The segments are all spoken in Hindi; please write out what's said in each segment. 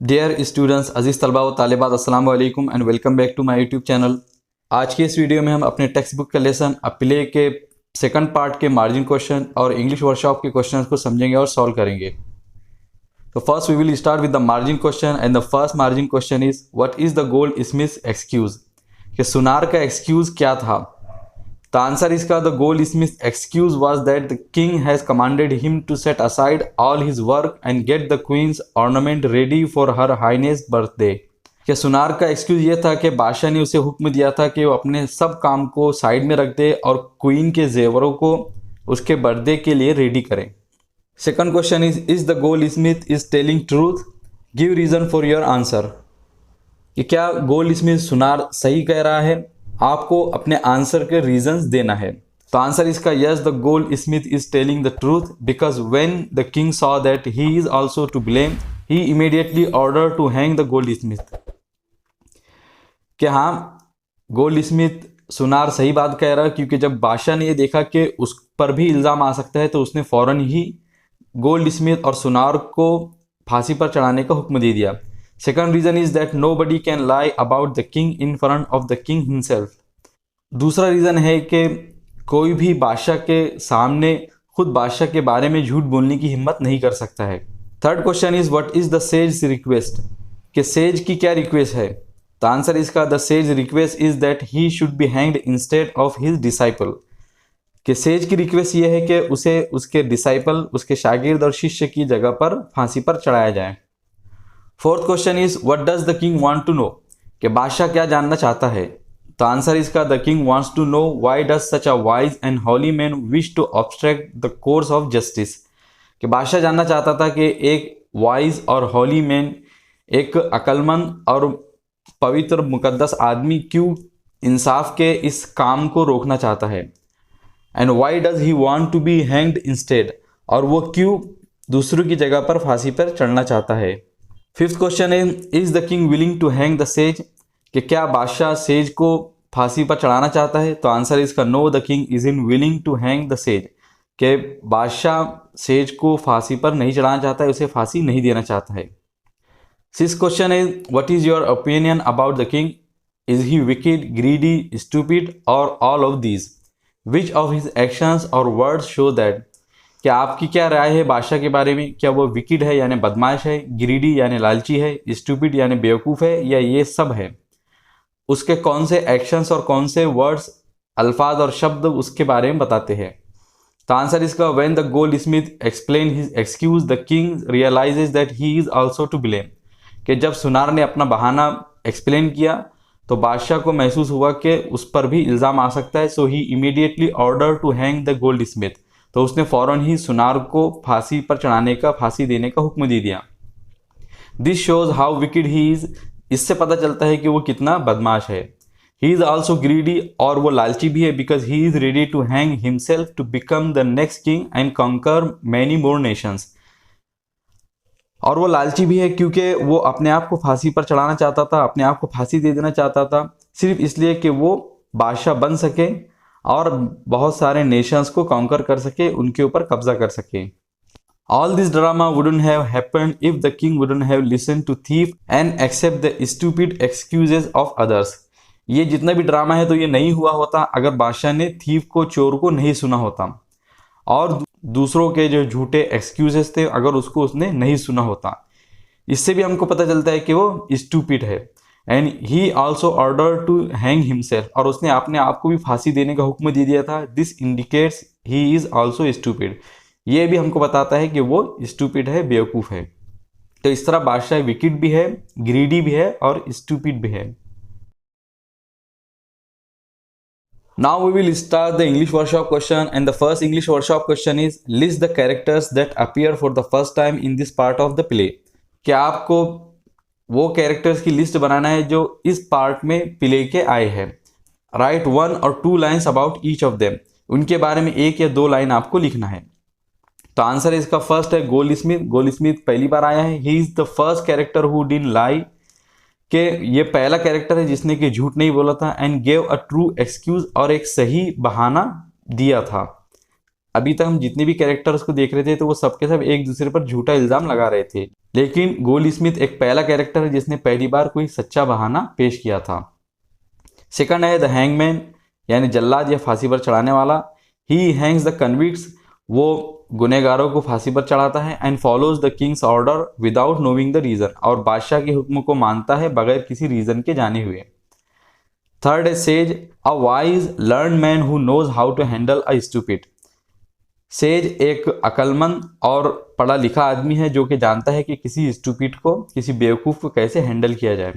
डियर स्टूडेंट्स, अजीज़ तलबा व तालिबात, अस्सलाम वालेकुम and welcome back to my YouTube channel. आज के इस वीडियो में हम अपने टेक्स्ट बुक का लेसन प्ले के सेकंड पार्ट के मार्जिन क्वेश्चन और इंग्लिश वर्कशॉप के क्वेश्चंस को समझेंगे और सॉल्व करेंगे। तो first we will start with the margin question and the first margin question is what is the goldsmith excuse, कि सुनार का एक्सक्यूज़ क्या था। The answer इसका the goldsmith excuse was that the king has commanded him to set aside all his work and get the queen's ornament ready for her highness birthday. कि सुनार का एक्सक्यूज ये था कि बादशाह ने उसे हुक्म दिया था कि वो अपने सब काम को साइड में रख दे और क्वीन के जेवरों को उसके बर्थडे के लिए रेडी करें। Second question is the goldsmith is telling truth, give reason for your answer. कि क्या गोल्ड स्मिथ सुनार सही कह रहा है, आपको अपने आंसर के रीजंस देना है। तो आंसर इसका yes, the goldsmith is telling the truth because when the king saw that he is also to blame he immediately order to hang the goldsmith. कि हाँ, गोल्ड स्मिथ सुनार सही बात कह रहा है, क्योंकि जब बादशाह ने ये देखा कि उस पर भी इल्ज़ाम आ सकता है तो उसने फ़ौरन ही गोल्ड स्मिथ और सुनार को फांसी पर चढ़ाने का हुक्म दे दिया। Second reason is that nobody can lie about the king in front of the king himself. दूसरा रीज़न है कि कोई भी बादशाह के सामने खुद बादशाह के बारे में झूठ बोलने की हिम्मत नहीं कर सकता है। Third question is what is the sage request, कि सेज की क्या रिक्वेस्ट है। तो आंसर इसका the sage request is that he should be hanged instead of his disciple. कि सेज की रिक्वेस्ट ये है कि उसे उसके डिसाइपल, उसके शागिर्द और शिष्य की जगह पर फांसी पर चढ़ाया जाए। Fourth question is what does the king want to know, कि बादशाह क्या जानना चाहता है। तो आंसर इसका the king wants to know why does such a wise and holy man wish to obstruct the course of justice. कि बादशाह जानना चाहता था कि एक वाइज और हॉली मैन, एक अक्लमंद और पवित्र मुकद्दस आदमी क्यों इंसाफ के इस काम को रोकना चाहता है। And why does he want to be hanged instead, और वो क्यों दूसरों की जगह पर फांसी पर चढ़ना चाहता है। Fifth question is the king willing to hang the sage, कि क्या बादशाह सेज को फांसी पर चढ़ाना चाहता है। तो आंसर इसका no, the king is unwilling to hang the sage, कि बादशाह सेज को फांसी पर नहीं चढ़ाना चाहता है, उसे फांसी नहीं देना चाहता है। Sixth question is what is your opinion about the king, is he wicked, greedy, stupid और all of these, which of his actions और वर्ड्स शो दैट। क्या आपकी क्या राय है बादशाह के बारे में, क्या वो विकेड है यानी बदमाश है, ग्रीडी यानी लालची है, स्टूपिड यानी बेवकूफ़ है, या ये सब है। उसके कौन से एक्शंस और कौन से वर्ड्स, अल्फाज और शब्द उसके बारे में बताते हैं। तो आंसर इसका when the goldsmith explain his excuse the king realises that he is also to blame. कि जब सुनार ने अपना बहाना एक्सप्लेन किया तो बादशाह को महसूस हुआ कि उस पर भी इल्ज़ाम आ सकता है। So he immediately order to hang the goldsmith, तो उसने फ़ौरन ही सुनार को फांसी पर चढ़ाने का, फांसी देने का हुक्म दे दिया। This shows how wicked he is, इससे पता चलता है कि वो कितना बदमाश है। ही इज़ ऑल्सो ग्रीडी, और वो लालची भी है, because he is ready to hang himself to become the next king and conquer many more nations. और वो लालची भी है क्योंकि वो अपने आप को फांसी पर चढ़ाना चाहता था, अपने आप को फांसी दे देना चाहता था, सिर्फ इसलिए कि वो बादशाह बन सके और बहुत सारे नेशंस को कॉन्कर कर सके, उनके ऊपर कब्जा कर सके। All this drama wouldn't have happened if the king wouldn't have listen to thief and accept the stupid excuses of others. ये जितना भी ड्रामा है तो ये नहीं हुआ होता अगर बादशाह ने थीफ को, चोर को नहीं सुना होता, और दूसरों के जो झूठे एक्सक्यूजेस थे अगर उसको उसने नहीं सुना होता। इससे भी हमको पता चलता है कि वो स्टूपिड है। And he also order to hang himself, और उसने अपने आप को भी फांसी देने का हुक्म दे दिया था। This indicates he is also stupid, ये भी हमको बताता है कि वो स्टूपिड है, बेवकूफ़ है। तो इस तरह बादशाह विकेड भी है, ग्रीडी भी है और स्टूपिड भी है। Now we will start the English workshop question, and the first English workshop question is list the characters that appear for the first time in this part of the play। क्या आपको वो कैरेक्टर्स की लिस्ट बनाना है जो इस पार्ट में प्ले के आए हैं। राइट 1 और 2 lines about each of them, उनके बारे में 1 या 2 लाइन आपको लिखना है। तो आंसर इसका फर्स्ट है गोल्ड स्मिथ। गोल्ड स्मिथ पहली बार आया है। He is the first character who didn't lie, कि ये पहला कैरेक्टर है जिसने कि झूठ नहीं बोला था। And gave a true excuse, और एक सही बहाना दिया था। अभी तक हम जितने भी कैरेक्टर्स को देख रहे थे तो वो सबके सब एक दूसरे पर झूठा इल्ज़ाम लगा रहे थे। लेकिन गोल्ड स्मिथ एक पहला कैरेक्टर है जिसने पहली बार कोई सच्चा बहाना पेश किया था। सेकंड है द हैंगमैन, यानी जल्लाद या फांसी पर चढ़ाने वाला। ही हैंग्स द कन्विक्ट्स, वो गुनहगारों को फांसी पर चढ़ाता है। And follows the king's order without knowing the reason, और बादशाह के हुक्म को मानता है बगैर किसी रीजन के जाने हुए। थर्ड है sage, a wise learn man who knows how to handle a stupid. Sage एक अक्लमंद और पढ़ा लिखा आदमी है जो कि जानता है कि किसी स्टूपिड को, किसी बेवकूफ़ को कैसे हैंडल किया जाए।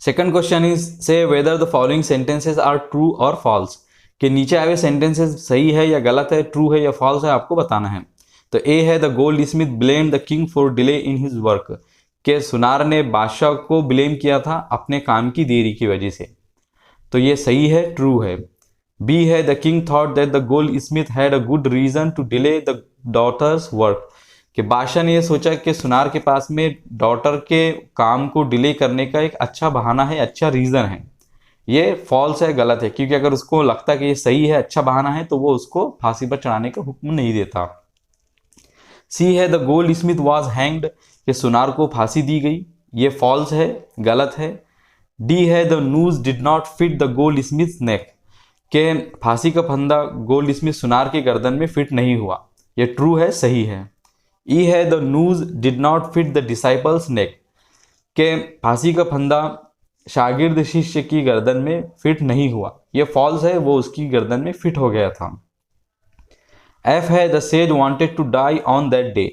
Second question is say whether the following sentences are true और फॉल्स, कि नीचे आए हुए सेंटेंसेस सही है या गलत है, ट्रू है या फॉल्स है, आपको बताना है। तो ए है the gold Smith blame the king for delay in his work, के सुनार ने बादशाह को ब्लेम किया था अपने काम की देरी की वजह से, तो ये सही है, ट्रू है। बी है the king thought that the goldsmith had a good reason to delay the daughter's work, कि बादशाह ने यह सोचा कि सुनार के पास में डॉटर के काम को डिले करने का एक अच्छा बहाना है, अच्छा रीज़न है। ये फॉल्स है, गलत है, क्योंकि अगर उसको लगता कि ये सही है, अच्छा बहाना है, तो वो उसको फांसी पर चढ़ाने का हुक्म नहीं देता। सी है the gold Smith was hanged, कि सुनार को फांसी दी गई, ये फॉल्स है, गलत है। डी है the noose did not fit the goldsmith neck, के फांसी का फंदा गोल्ड स्मिथ सुनार के गर्दन में फिट नहीं हुआ, ये ट्रू है, सही है। ई है the noose did not fit the disciple's neck, के फांसी का फंदा शागिर्द शिष्य की गर्दन में फिट नहीं हुआ, ये फॉल्स है, वो उसकी गर्दन में फिट हो गया था। एफ है the sage wanted to die on that day,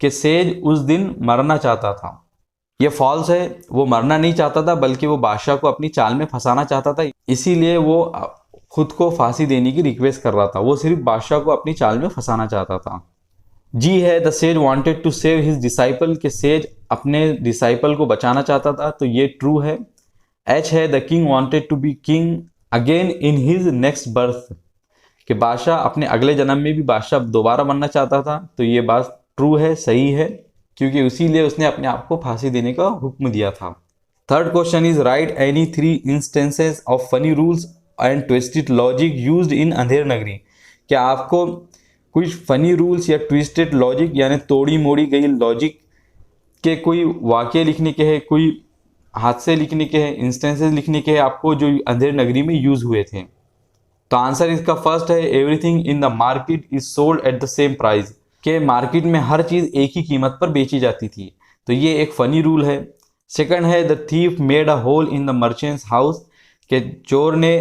कि सेज उस दिन मरना चाहता था, ये फॉल्स है, वो मरना नहीं चाहता था बल्कि वो बादशाह को अपनी चाल में फंसाना चाहता था, इसीलिए वो खुद को फांसी देने की रिक्वेस्ट कर रहा था, वो सिर्फ बादशाह को अपनी चाल में फंसाना चाहता था। जी है the sage wanted to save his disciple, के सेज अपने डिसाइपल को बचाना चाहता था, तो ये ट्रू है। एच है the king wanted to be king again in his next birth, कि बादशाह अपने अगले जन्म में भी बादशाह दोबारा बनना चाहता था, तो ये बात ट्रू है, सही है, क्योंकि उसीलिए उसने अपने आप को फांसी देने का हुक्म दिया था। Third question is right any 3 instances of funny rules and twisted logic used in Andher Nagari, क्या आपको कुछ फनी रूल्स या ट्विस्टेड लॉजिक यानी तोड़ी मोड़ी गई लॉजिक के कोई वाक्य लिखने के हैं, कोई हादसे लिखने के हैं, इंस्टेंसेस लिखने के हैं आपको जो अंधेर नगरी में यूज हुए थे। तो आंसर इसका फर्स्ट है everything in the market is sold at the same price, के मार्केट में हर चीज़ एक ही कीमत पर बेची जाती थी, तो ये एक फनी रूल है। सेकंड है the thief made a hole in the merchant's house, के चोर ने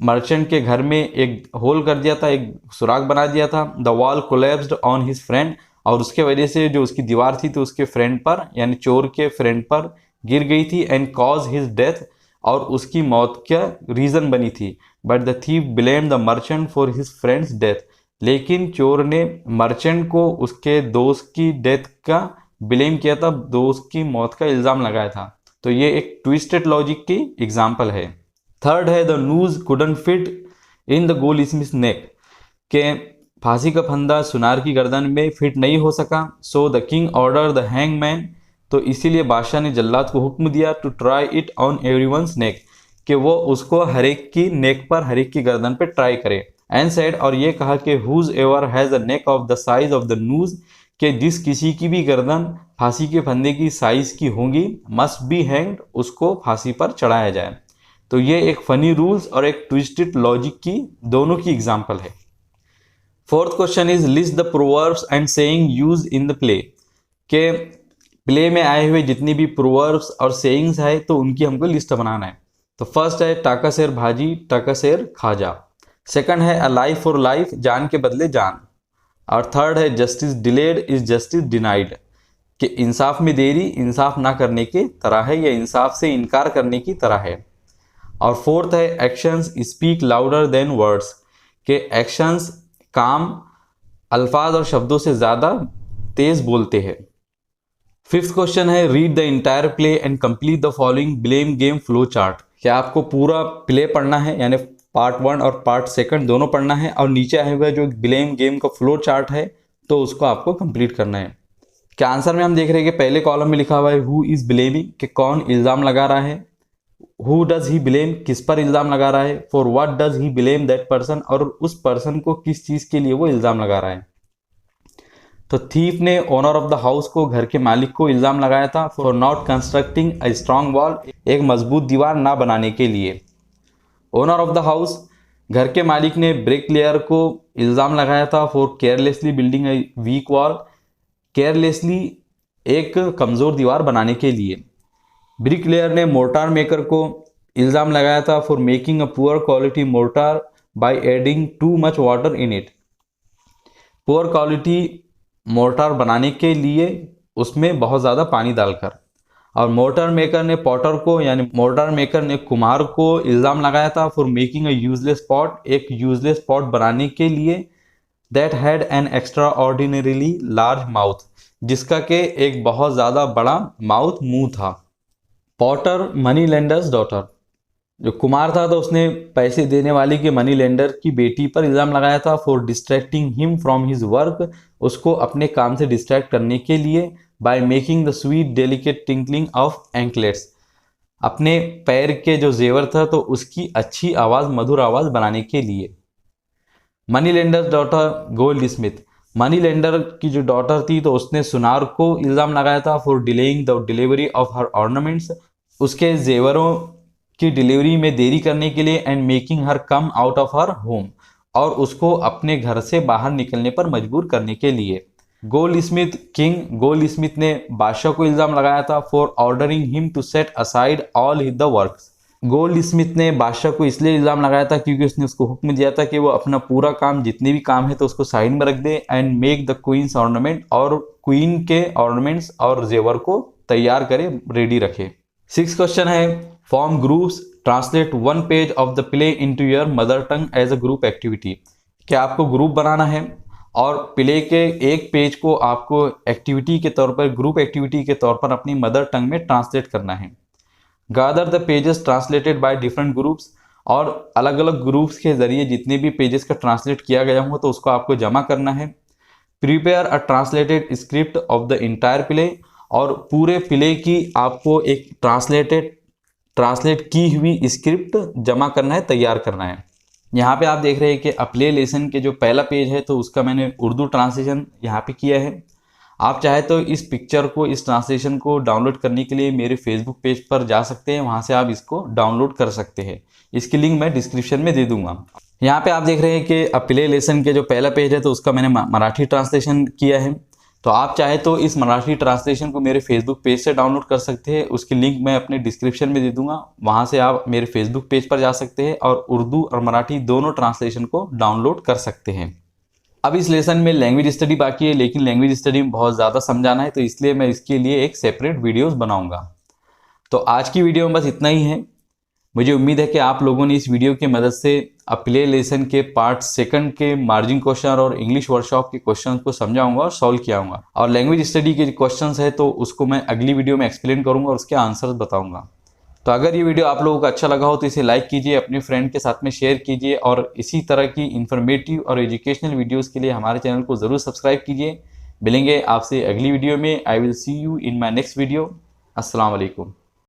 मर्चेंट के घर में एक होल कर दिया था, एक सुराग बना दिया था। The wall collapsed on his friend, और उसके वजह से जो उसकी दीवार थी तो उसके फ्रेंड पर यानी चोर के फ्रेंड पर गिर गई थी। एंड कॉज हिज डेथ, और उसकी मौत का रीज़न बनी थी। But the thief blame the merchant for his friends death, लेकिन चोर ने मर्चेंट को उसके दोस्त की डेथ का ब्लेम किया था, दोस्त की मौत का इल्ज़ाम लगाया था, तो ये एक ट्विस्टेड लॉजिक की एग्जाम्पल है। थर्ड है the noose couldn't fit in the goldsmith neck, के फांसी का फंदा सुनार की गर्दन में फिट नहीं हो सका। So the king order the hangman, तो इसीलिए बादशाह ने जल्लाद को हुक्म दिया to try it on everyone's neck, कि वो उसको हर एक की नेक पर, हर एक की गर्दन पे ट्राई करे। एंड सेड, और ये कहा कि whoever has a neck of the size of the noose, कि जिस किसी की भी गर्दन फांसी के फंदे की साइज की होगी मस्ट बी हैंग्ड, उसको फांसी पर चढ़ाया जाए। तो ये एक फनी रूल्स और एक ट्विस्टेड लॉजिक की दोनों की एग्जाम्पल है। Fourth question is list the proverbs and saying use in the play, के प्ले में आए हुए जितनी भी प्रोवर्ब्स और सेइंग्स है तो उनकी हमको लिस्ट बनाना है। तो फर्स्ट है टाका शेर भाजी टाका शेर खाजा। सेकंड है अ लाइफ फॉर लाइफ, जान के बदले जान। और थर्ड है justice delayed is justice denied, कि इंसाफ में देरी इंसाफ ना करने की तरह है या इंसाफ से इनकार करने की तरह है। और फोर्थ है actions speak louder than words, के एक्शंस काम अल्फाज और शब्दों से ज़्यादा तेज बोलते हैं। फिफ्थ क्वेश्चन है read the entire play and complete the following blame game flow chart, क्या आपको पूरा प्ले पढ़ना है यानी पार्ट 1 और पार्ट 2 दोनों पढ़ना है, और नीचे आए हुआ जो ब्लेम गेम का फ्लो चार्ट है तो उसको आपको कंप्लीट करना है। क्या आंसर में हम देख रहे हैं कि पहले कॉलम में लिखा हुआ है हु इज़ ब्लेमिंग, कि कौन इल्ज़ाम लगा रहा है। हु डज ही ब्लेम, किस पर इल्ज़ाम लगा रहा है। For what does he blame that person, और उस पर्सन को किस चीज़ के लिए वो इल्ज़ाम लगा रहा है। तो थीफ ने ओनर ऑफ द हाउस को, घर के मालिक को इल्ज़ाम लगाया था for not constructing a strong wall, एक मजबूत दीवार ना बनाने के लिए। ओनर ऑफ द हाउस, घर के मालिक ने ब्रिकलेयर को इल्ज़ाम लगाया था for carelessly building a weak wall, carelessly एक कमज़ोर दीवार बनाने के लिए। ब्रिकलेयर ने मोर्टार मेकर को इल्ज़ाम लगाया था for making a poor quality mortar by adding too much water in it, poor quality mortar बनाने के लिए उसमें बहुत ज़्यादा पानी डालकर। और मोर्टार मेकर ने पॉटर को, यानी मोर्टार मेकर ने कुम्हार को इल्ज़ाम लगाया था for making a useless pot, एक यूजलेस पॉट बनाने के लिए, that had an extra ordinarily large mouth, जिसका के एक बहुत ज़्यादा बड़ा माउथ, मुंह था। पॉटर मनी लेंडर्स डॉटर, जो कुमार था तो उसने पैसे देने वाली के मनी लेंडर की बेटी पर इल्ज़ाम लगाया था for distracting him from his work, उसको अपने काम से डिस्ट्रैक्ट करने के लिए, by making the sweet delicate tinkling of anklets, अपने पैर के जो जेवर था तो उसकी अच्छी आवाज़, मधुर आवाज़ बनाने के लिए। Money lender daughter gold Smith, money lender की जो डॉटर थी तो उसने सुनार को इल्ज़ाम लगाया था for delaying the delivery of her ornaments, उसके जेवरों की डिलीवरी में देरी करने के लिए, and making her come out of her home, और उसको अपने घर से बाहर निकलने पर मजबूर करने के लिए। Goldsmith king, goldsmith ने बादशाह को इल्ज़ाम लगाया था for ordering him to set aside all the works, goldsmith ने बादशाह को इसलिए इल्ज़ाम लगाया था क्योंकि उसने उसको हुक्म दिया था कि वो अपना पूरा काम, जितने भी काम है तो उसको साइड में रख दे, and make the queen's ornament, और क्वीन के ऑर्नामेंट्स और जेवर को तैयार करे, रेडी रखे। 6 क्वेश्चन है, form groups, translate 1 page of the play into your mother tongue as a group activity, क्या आपको ग्रुप बनाना है और प्ले के एक पेज को आपको एक्टिविटी के तौर पर, ग्रुप एक्टिविटी के तौर पर अपनी मदर टंग में ट्रांसलेट करना है। Gather the pages translated by different groups, और अलग अलग ग्रुप्स के जरिए जितने भी पेजेस का ट्रांसलेट किया गया हो तो उसको आपको जमा करना है। Prepare a translated script of the entire play, और पूरे प्ले की आपको एक ट्रांसलेट की हुई स्क्रिप्ट जमा करना है, तैयार करना है। यहाँ पे आप देख रहे हैं कि प्ले लेसन के जो पहला पेज है तो उसका मैंने उर्दू ट्रांसलेशन यहाँ पे किया है। आप चाहे तो इस पिक्चर को, इस ट्रांसलेशन को डाउनलोड करने के लिए मेरे फेसबुक पेज पर जा सकते हैं, वहाँ से आप इसको डाउनलोड कर सकते हैं। इसकी लिंक मैं डिस्क्रिप्शन में दे दूंगा। यहाँ पे आप देख रहे हैं कि प्ले लेसन के जो पहला पेज है तो उसका मैंने मराठी ट्रांसलेशन किया है। तो आप चाहे तो इस मराठी ट्रांसलेशन को मेरे फेसबुक पेज से डाउनलोड कर सकते हैं, उसकी लिंक मैं अपने डिस्क्रिप्शन में दे दूंगा, वहाँ से आप मेरे फेसबुक पेज पर जा सकते हैं और उर्दू और मराठी दोनों ट्रांसलेशन को डाउनलोड कर सकते हैं। अब इस लेसन में लैंग्वेज स्टडी बाकी है, लेकिन लैंग्वेज स्टडी में बहुत ज़्यादा समझाना है तो इसलिए मैं इसके लिए एक सेपरेट वीडियोस बनाऊंगा। तो आज की वीडियो में बस इतना ही है। मुझे उम्मीद है कि आप लोगों ने इस वीडियो की मदद से प्ले लेसन के पार्ट 2 के मार्जिन क्वेश्चन और इंग्लिश वर्कशॉप के क्वेश्चन को समझा होगा और सॉल्व किया होगा। और लैंग्वेज स्टडी के क्वेश्चन है तो उसको मैं अगली वीडियो में एक्सप्लेन करूँगा और उसके आंसर्स बताऊँगा। तो अगर ये वीडियो आप लोगों को अच्छा लगा हो तो इसे लाइक कीजिए, अपने फ्रेंड के साथ में शेयर कीजिए, और इसी तरह की इन्फॉर्मेटिव और एजुकेशनल वीडियोस के लिए हमारे चैनल को ज़रूर सब्सक्राइब कीजिए। मिलेंगे आपसे अगली वीडियो में। I will see you in my next video. अस्सलाम वालेकुम।